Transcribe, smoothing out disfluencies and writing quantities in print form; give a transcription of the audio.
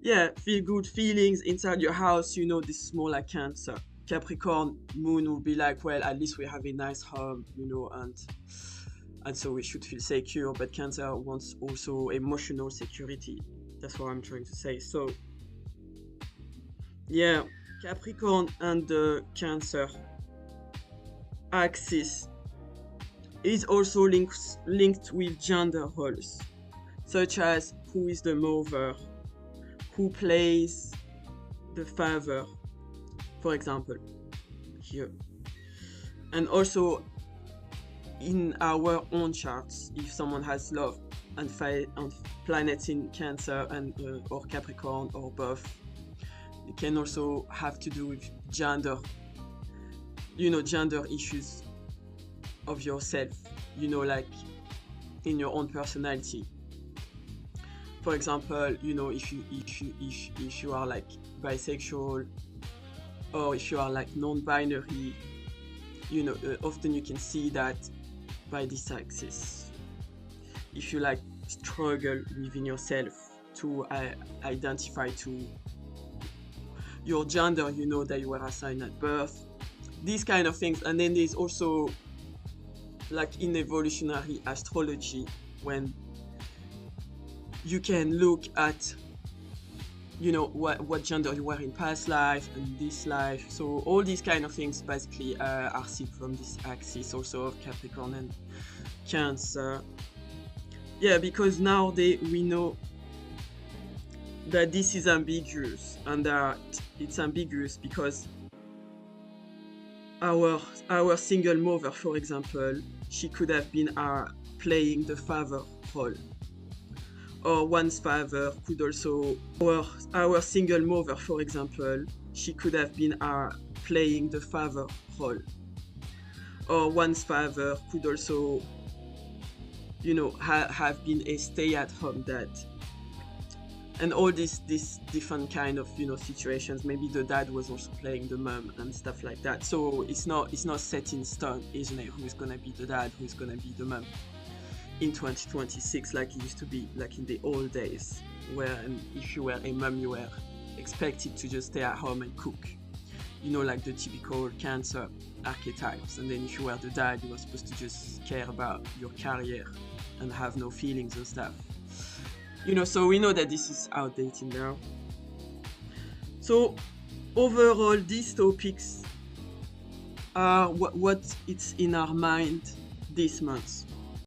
yeah, feel good feelings inside your house, you know, this is more like Cancer. Capricorn moon will be like, well, at least we have a nice home, you know, and so we should feel secure. But Cancer wants also emotional security. That's what I'm trying to say. So yeah, Capricorn and the Cancer axis is also linked with gender roles, such as who is the mover, who plays the father, for example, here. And also in our own charts, if someone has love and planets in Cancer and or Capricorn or both, it can also have to do with gender, you know, gender issues of yourself, you know, like in your own personality. For example, you know, if you are like bisexual, or if you are like non-binary, you know, often you can see that by this axis. If you like struggle within yourself to identify to your gender, you know, that you were assigned at birth, these kind of things. And then there's also like in evolutionary astrology, when you can look at, you know, what gender you were in past life and this life. So all these kind of things basically are seen from this axis also of Capricorn and Cancer. Yeah, because nowadays we know that this is ambiguous, and that it's ambiguous because our single mother, for example, she could have been playing the father role, or one's father could also, our single mother, for example, she could have been playing the father role, or one's father could also, you know, have been a stay-at-home dad. And all these different kind of, you know, situations. Maybe the dad was also playing the mom and stuff like that. So it's not set in stone, isn't it? Who's gonna be the dad? Who's gonna be the mom in 2026, like it used to be, like in the old days, where if you were a mom, you were expected to just stay at home and cook. You know, like the typical Cancer archetypes. And then if you were the dad, you were supposed to just care about your career and have no feelings and stuff. You know, so we know that this is outdated now. So overall, these topics are what it's in our mind this month.